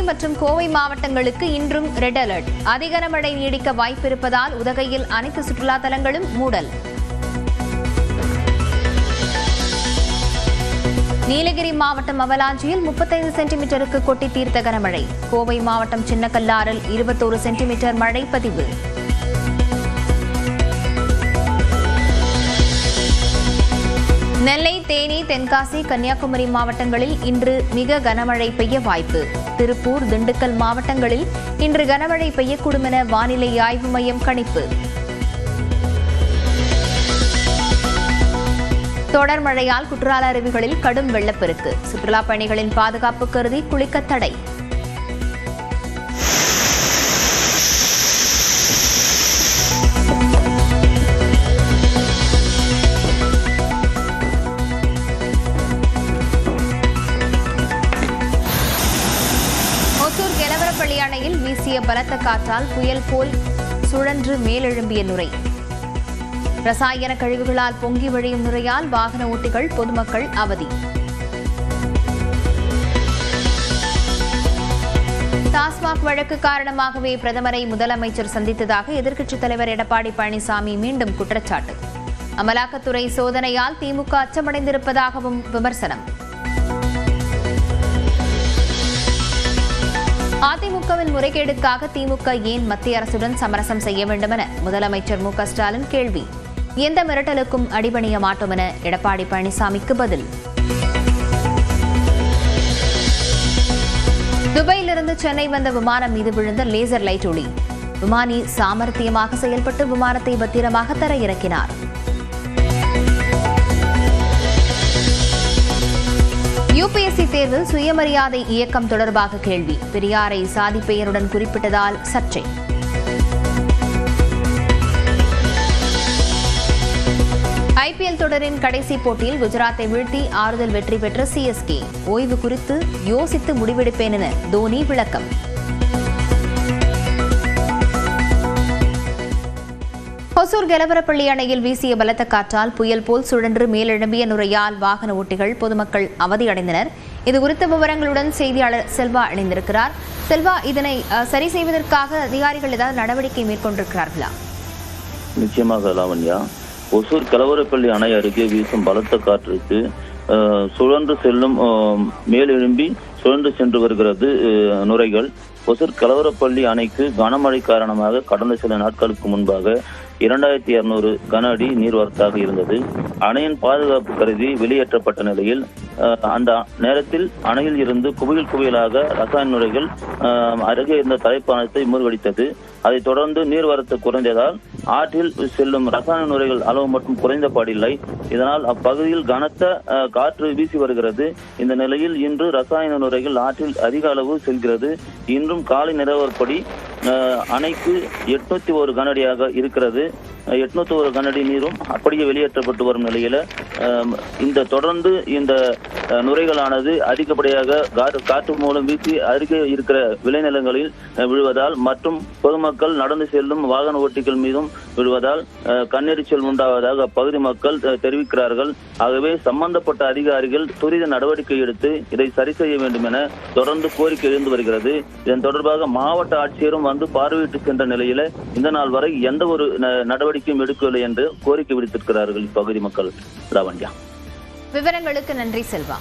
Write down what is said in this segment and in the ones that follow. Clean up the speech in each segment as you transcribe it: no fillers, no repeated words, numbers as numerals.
மற்றும் கோவை மாவட்டங்களுக்கு இன்றும் ரெட் அலர்ட். அதிக கனமழை நீடிக்க வாய்ப்பிருப்பதால் உதகையில் அனைத்து சுற்றுலா தலங்களும் மூடல். நீலகிரி மாவட்டம் அவலாஞ்சியில் 35 சென்டிமீட்டருக்கு கொட்டி தீர்த்த கனமழை. கோவை மாவட்டம் சின்னக்கல்லாறில் 21 சென்டிமீட்டர் மழை பதிவு. நெல்லை, தேனி, தென்காசி, கன்னியாகுமரி மாவட்டங்களில் இன்று மிக கனமழை பெய்ய வாய்ப்பு. திருப்பூர், திண்டுக்கல் மாவட்டங்களில் இன்று கனமழை பெய்யக்கூடும் என வானிலை ஆய்வு மையம் கணிப்பு. தொடர் மழையால் குற்றால அருவிகளில் கடும் வெள்ளப்பெருக்கு. சுற்றுலாப் பயணிகளின் பாதுகாப்பு கருதி குளிக்க தடை. கெலவரப்பள்ளி அணையில் வீசிய பலத்த காற்றால் புயல் போல் சுழன்று மேலெழும்பிய நுரை. ரசாயன கழிவுகளால் பொங்கி வழியும் நுரையால் வாகன ஓட்டிகள், பொதுமக்கள் அவதி. டாஸ்மாக் வழக்கு காரணமாகவே பிரதமரை முதலமைச்சர் சந்தித்ததாக எதிர்க்கட்சித் தலைவர் எடப்பாடி பழனிசாமி மீண்டும் குற்றச்சாட்டு. அமலாக்கத்துறை சோதனையால் திமுக அச்சமடைந்திருப்பதாகவும் விமர்சனம். அதிமுகவின் முறைகேடுக்காக திமுக ஏன் மத்திய அரசுடன் சமரசம் செய்ய வேண்டும் என முதலமைச்சர் மு க ஸ்டாலின் கேள்வி. எந்த மிரட்டலுக்கும் அடிபணிய மாட்டோம் என எடப்பாடி பழனிசாமிக்கு பதில். துபாயிலிருந்து சென்னை வந்த விமானம் மீது விழுந்த லேசர் லைட் ஒளி. விமானி சாமர்த்தியமாக செயல்பட்டு விமானத்தை பத்திரமாக தரையிறக்கினார். யுபிஎஸ்சி தேர்வில் சுயமரியாதை இயக்கம் தொடர்பாக கேள்வி. பெரியாரை சாதி பெயருடன் குறிப்பிட்டதால் சர்ச்சை. ஐபிஎல் தொடரின் கடைசி போட்டியில் குஜராத்தை வீழ்த்தி ஆறுதல் வெற்றி பெற்ற சிஎஸ்கே. ஓய்வு குறித்து யோசித்து முடிவெடுப்பேன் என தோனி விளக்கம். ஒசூர் கெலவரப்பள்ளி அணையில் வீசிய பலத்த காற்றால் புயல் போல் சுழன்று மேலெழும்பிய நுரையால் வாகன ஓட்டிகள், பொதுமக்கள் அவதியடைந்தனர். இதுகுறித்த விவரங்களுடன் செய்தியாளர் செல்வா இணைந்திருக்கிறார். செல்வா, இதனை சரி செய்வதற்காக அதிகாரிகள் ஏதாவது நடவடிக்கை மேற்கொண்டிருக்கிறார்களா? நிச்சயமாக லாவண்யா, ஒசூர் கெலவரப்பள்ளி அணை அருகே வீசும் பலத்த காற்றுக்கு சுழன்று செல்லும் மேலெழும்பி சுழன்று சென்று வருகிறது நுரைகள். ஒசூர் கெலவரப்பள்ளி அணைக்கு கனமழை காரணமாக கடந்த சில நாட்களுக்கு முன்பாக 2200 கன அடி நீர்வரத்தாக இருந்தது. அணையின் பாதுகாப்பு கருதி வெளியேற்றப்பட்ட நிலையில் அந்த நேரத்தில் அணையில் இருந்து குவியலாக ரசாயன நுரைகள் அருகே இருந்த தரைப்பாலத்தை மூழ்கடித்தது. அதைத் தொடர்ந்து நீர்வரத்து குறைந்ததால் ஆற்றில் செல்லும் ரசாயன நுரைகள் அளவு மட்டும் குறைந்தபாடில்லை. இதனால் அப்பகுதியில் கனத்த காற்று வீசி வருகிறது. இந்த நிலையில் இன்று ரசாயன நுரைகள் ஆற்றில் அதிக அளவு செல்கிறது. இன்றும் காலை நிலவரப்படி அணைக்கு 801 கனஅடியாக இருக்கிறது. 801 கனஅடி நீரும் அப்படியே வெளியேற்றப்பட்டு வரும் நிலையில இந்த தொடர்ந்து இந்த நுரைகளானது அதிகப்படியாக காற்று மூலம் வீசி அருகே இருக்கிற விளைநிலங்களில் விழுவதால் மற்றும் பொதுமக்கள் நடந்து செல்லும் வாகன ஓட்டிகள் மீதும் விழுவதால் கண்ணெரிச்சல் உண்டாவதாக அப்பகுதி மக்கள் தெரிவிக்கிறார்கள். ஆகவே சம்பந்தப்பட்ட அதிகாரிகள் துரித நடவடிக்கை எடுத்து இதை சரி செய்ய வேண்டும் என தொடர்ந்து கோரிக்கை எழுந்து வருகிறது. இதன் தொடர்பாக மாவட்ட ஆட்சியரும் வந்து பார்வையிட்டு சென்ற நிலையில இந்த நாள் வரை எந்த ஒரு நடவடிக்கையும் எடுக்கவில்லை என்று கோரிக்கை விடுத்திருக்கிறார்கள் இப்பகுதி மக்கள். லாவண்யா, விவரங்களுக்கு நன்றி செல்வா.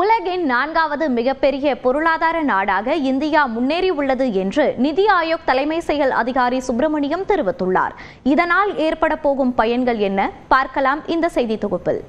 உலகின் 4வது மிகப்பெரிய பொருளாதார நாடாக இந்தியா முன்னேறி உள்ளது என்று நிதி ஆயோக் தலைமை செயல் அதிகாரி சுப்பிரமணியம் தெரிவித்துள்ளார். இதனால் ஏற்பட போகும் பயன்கள் என்ன பார்க்கலாம் இந்த செய்தி தொகுப்பில்.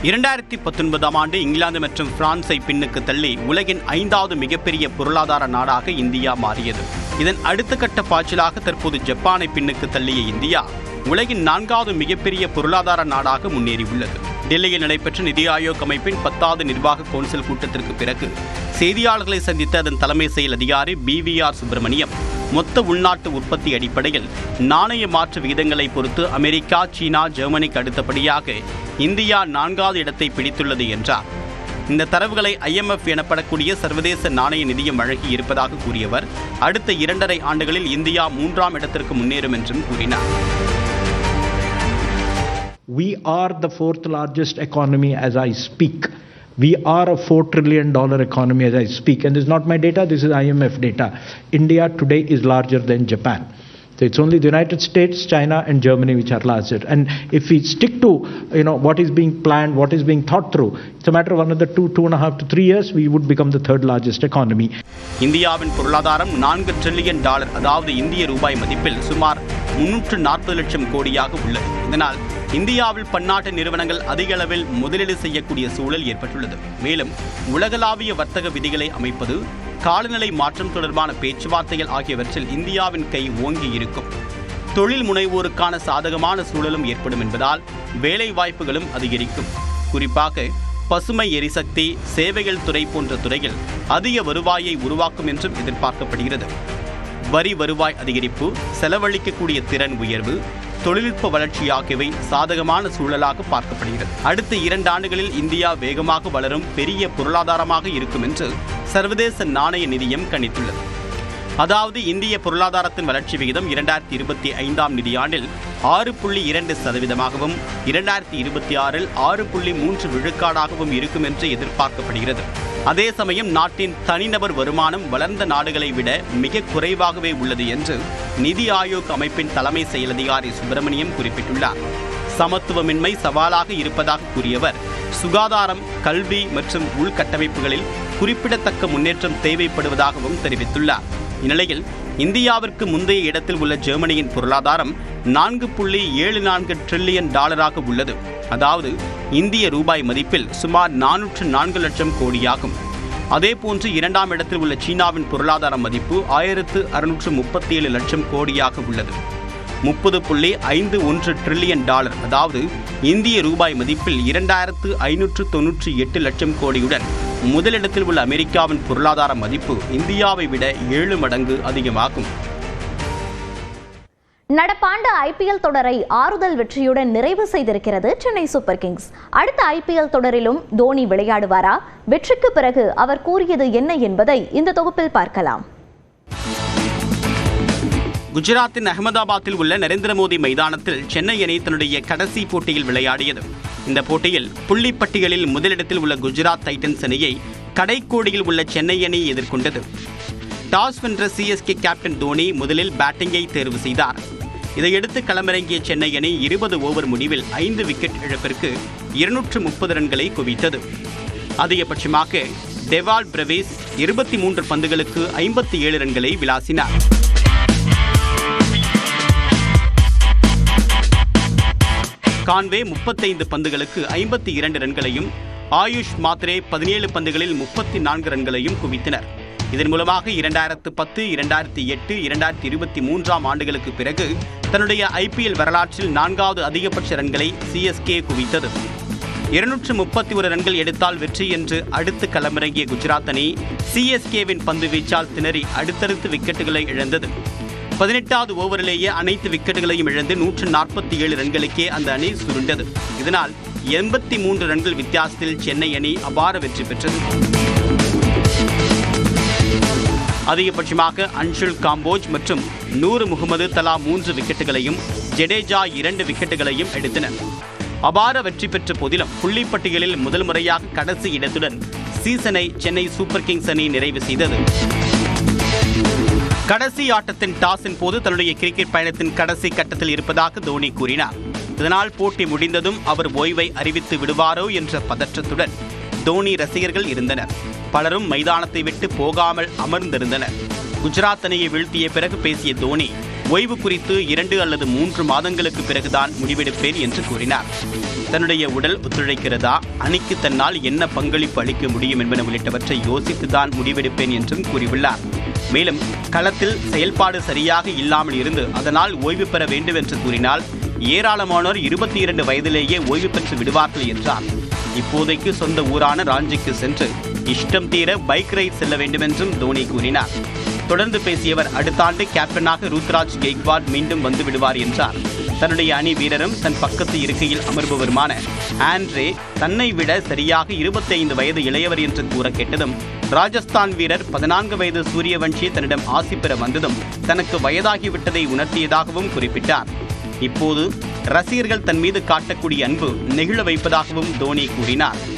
2019ஆம் ஆண்டு இங்கிலாந்து மற்றும் பிரான்ஸை பின்னுக்கு தள்ளி உலகின் 5வது மிகப்பெரிய பொருளாதார நாடாக இந்தியா மாறியது. இதன் அடுத்த கட்ட பாய்ச்சலாக தற்போது ஜப்பானை பின்னுக்கு தள்ளிய இந்தியா உலகின் 4வது மிகப்பெரிய பொருளாதார நாடாக முன்னேறியுள்ளது. டெல்லியில் நடைபெற்ற நிதி ஆயோக் அமைப்பின் 10வது நிர்வாக கவுன்சில் கூட்டத்திற்கு பிறகு செய்தியாளர்களை சந்தித்த அதன் தலைமை செயல் அதிகாரி BVR சுப்பிரமணியம், மொத்த உள்நாட்டு உற்பத்தி அடிப்படையில் நாணய மாற்று விகிதங்களை பொறுத்து அமெரிக்கா, சீனா, ஜெர்மனிக்கு அடுத்தபடியாக இந்தியா 4வது இடத்தை பிடித்துள்ளது என்றார். இந்த தரவுகளை IMF எனப்படக்கூடிய சர்வதேச நாணய நிதியம் வழங்கி இருப்பதாக கூறியவர், அடுத்த 2.5 ஆண்டுகளில் இந்தியா 3ஆம் இடத்திற்கு முன்னேறும் என்றும் கூறினார். We are the fourth largest economy as I speak. We are a $4 trillion economy as I speak. And this is not my data, this is IMF data. India today is larger than Japan. So it's only the United States, China and Germany which are larger. And if we stick to what is being planned, what is being thought through, it's a matter of another 2.5 to 3 years, we would become the third largest economy. இந்தியாவின் பொருளாதாரம் $4 trillion, அதாவது இந்திய ரூபாய் மதிப்பில் சுமார் 340 லட்சம் கோடியாக உள்ளது. இதனால் இந்தியாவில் பன்னாட்டு நிறுவனங்கள் அதிக அளவில் முதலீடு செய்யக்கூடிய சூழல் ஏற்பட்டுள்ளது. மேலும் உலகளாவிய வர்த்தக விதிகளை அமைப்பது, காலநிலை மாற்றம் தொடர்பான பேச்சுவார்த்தைகள் ஆகியவற்றில் இந்தியாவின் கை ஓங்கி இருக்கும். தொழில் முனைவோருக்கான சாதகமான சூழலும் ஏற்படும் என்பதால் வேலை வாய்ப்புகளும் அதிகரிக்கும். குறிப்பாக பசுமை எரிசக்தி, சேவைகள் துறை போன்ற துறையில் அதிக வருவாயை உருவாக்கும் என்றும் எதிர்பார்க்கப்படுகிறது. வரி வருவாய் அதிகரிப்பு, செலவழிக்கக்கூடிய திறன் உயர்வு, தொழில்நுட்ப வளர்ச்சி ஆகியவை சாதகமான சூழலாக பார்க்கப்படுகிறது. அடுத்த 2 ஆண்டுகளில் இந்தியா வேகமாக வளரும் பெரிய பொருளாதாரமாக இருக்கும் என்று சர்வதேச நாணய நிதியம் கணித்துள்ளது. அதாவது இந்திய பொருளாதாரத்தின் வளர்ச்சி விகிதம் 2025ஆம் நிதியாண்டில் 6.2%ஆகவும் 2026இல் 6.3 விழுக்காடாகவும் இருக்கும் என்று எதிர்பார்க்கப்படுகிறது. அதே சமயம் நாட்டின் தனிநபர் வருமானம் வளர்ந்த நாடுகளை விட மிக குறைவாகவே உள்ளது என்று நிதி ஆயோக் அமைப்பின் தலைமை செயல் அதிகாரி சுப்பிரமணியம் குறிப்பிட்டுள்ளார். சமத்துவமின்மை சவாலாக இருப்பதாக கூறியவர், சுகாதாரம், கல்வி மற்றும் உள்கட்டமைப்புகளில் குறிப்பிடத்தக்க முன்னேற்றம் தேவைப்படுவதாகவும் தெரிவித்துள்ளார். இந்நிலையில் இந்தியாவிற்கு முந்தைய இடத்தில் உள்ள ஜெர்மனியின் பொருளாதாரம் $4.74 டிரில்லியன் உள்ளது. அதாவது இந்திய ரூபாய் மதிப்பில் சுமார் 404 லட்சம் கோடியாகும். அதேபோன்று 2ஆம் இடத்தில் உள்ள சீனாவின் பொருளாதார மதிப்பு 1637 லட்சம் கோடியாக உள்ளது. 30.51 டிரில்லியன் அதாவது இந்திய ரூபாய் மதிப்பில் 2598 லட்சம் கோடியுடன் முதலிடத்தில் உள்ள அமெரிக்காவின் பொருளாதார மதிப்பு இந்தியாவை விட 7 மடங்கு அதிகமாகும். நடப்பாண்டு ஐபிஎல் தொடரை ஆறுதல் வெற்றியுடன் நிறைவு செய்திருக்கிறது சென்னை சூப்பர் கிங்ஸ். அடுத்த ஐபிஎல் தொடரிலும் தோனி விளையாடுவாரா? வெற்றிக்கு பிறகு அவர் கூறியது என்ன என்பதை இந்த தொகுப்பில் பார்க்கலாம். குஜராத்தின் அகமதாபாத்தில் உள்ள நரேந்திர மோடி மைதானத்தில் சென்னை அணி தன்னுடைய கடைசி போட்டியில் விளையாடியது. இந்த போட்டியில் புள்ளிப்பட்டியலில் முதலிடத்தில் உள்ள குஜராத் டைட்டன்ஸ் அணியை கடைக்கோடியில் உள்ள சென்னை அணி எதிர்கொண்டது. டாஸ் வென்ற சிஎஸ்கே கேப்டன் தோனி முதலில் பேட்டிங்கை தேர்வு செய்தார். இதையடுத்து களமிறங்கிய சென்னை அணி 20 ஓவர் முடிவில் 5 விக்கெட் இழப்பிற்கு 230 ரன்களை குவித்தது. அதிகபட்சமாக டெவால் பிரவேஸ் 23 பந்துகளுக்கு 57 ரன்களை விளாசினார். கான்வே 35 பந்துகளுக்கு 52 ரன்களையும், ஆயுஷ் மாத்ரே 17 பந்துகளில் 34 ரன்களையும் குவித்தனர். இதன் மூலமாக 2010, 2008, 2023ஆம் ஆண்டுகளுக்கு பிறகு தன்னுடைய ஐபிஎல் வரலாற்றில் 4வது அதிகபட்ச ரன்களை சிஎஸ்கே குவித்தது. 231 ரன்கள் எடுத்தால் வெற்றி என்று அடுத்து களமிறங்கிய குஜராத் அணி சிஎஸ்கேவின் பந்து வீச்சால் திணறி அடுத்தடுத்து விக்கெட்டுகளை இழந்தது. 18வது ஓவரிலேயே அனைத்து விக்கெட்டுகளையும் இழந்து 147 ரன்களுக்கே அந்த அணி சுருண்டது. இதனால் 83 ரன்கள் வித்தியாசத்தில் சென்னை அணி அபார வெற்றி பெற்றது. அதிகபட்சமாக அன்ஷுல் காம்போஜ் மற்றும் நூர் முகமது தலா 3 விக்கெட்டுகளையும், ஜடேஜா 2 விக்கெட்டுகளையும் எடுத்தனர். அபார வெற்றி பெற்ற போதிலும் புள்ளிப்பட்டியலில் முதல் முறையாக கடைசி இடத்துடன் சீசனை சென்னை சூப்பர் கிங்ஸ் அணி நிறைவு செய்தது. கடைசி ஆட்டத்தின் டாஸின் போது தன்னுடைய கிரிக்கெட் பயணத்தின் கடைசி கட்டத்தில் இருப்பதாக தோனி கூறினார். இதனால் போட்டி முடிந்ததும் அவர் ஓய்வை அறிவித்து விடுவாரோ என்ற பதற்றத்துடன் தோனி ரசிகர்கள் இருந்தனர். பலரும் மைதானத்தை விட்டு போகாமல் அமர்ந்திருந்தனர். குஜராத் அணியை வீழ்த்திய பிறகு பேசிய தோனி, ஓய்வு குறித்து 2 அல்லது 3 மாதங்களுக்கு பிறகுதான் முடிவெடுப்பேன் என்று கூறினார். தன்னுடைய உடல் ஒத்துழைக்கிறதா, அணிக்கு தன்னால் என்ன பங்களிப்பு அளிக்க முடியும் என்பன உள்ளிட்டவற்றை யோசித்துதான் முடிவெடுப்பேன் என்றும் கூறியுள்ளார். மேலும் களத்தில் செயல்பாடு சரியாக இல்லாமல் இருந்து அதனால் ஓய்வு பெற வேண்டும் என்று கூறினால் ஏராளமானோர் 22 வயதிலேயே ஓய்வு பெற்று விடுவார்கள் என்றார். இப்போதைக்கு சொந்த ஊரான ராஞ்சிக்கு சென்று இஷ்டம் தீர பைக் ரைட் செல்ல வேண்டும் என்றும் தோனி கூறினார். தொடர்ந்து பேசியவர், அடுத்த ஆண்டு கேப்டனாக ருத்ராஜ் கெய்க்வாட் மீண்டும் வந்து விடுவார் என்றார். தன்னுடைய அணி வீரரும் தன் பக்கத்து இருக்கையில் அமர்பவருமான ஆண்ட்ரே தன்னை விட சரியாக 25 வயது இளையவர் என்று கூற கேட்டதும், ராஜஸ்தான் வீரர் 14 வயது சூரியவன்ஷி தன்னிடம் ஆசி பெற வந்ததும் தனக்கு வயதாகிவிட்டதை உணர்த்தியதாகவும் குறிப்பிட்டார். இப்போது ரசிகர்கள் தன் மீது காட்டக்கூடிய அன்பு நெகிழ வைப்பதாகவும் தோனி கூறினார்.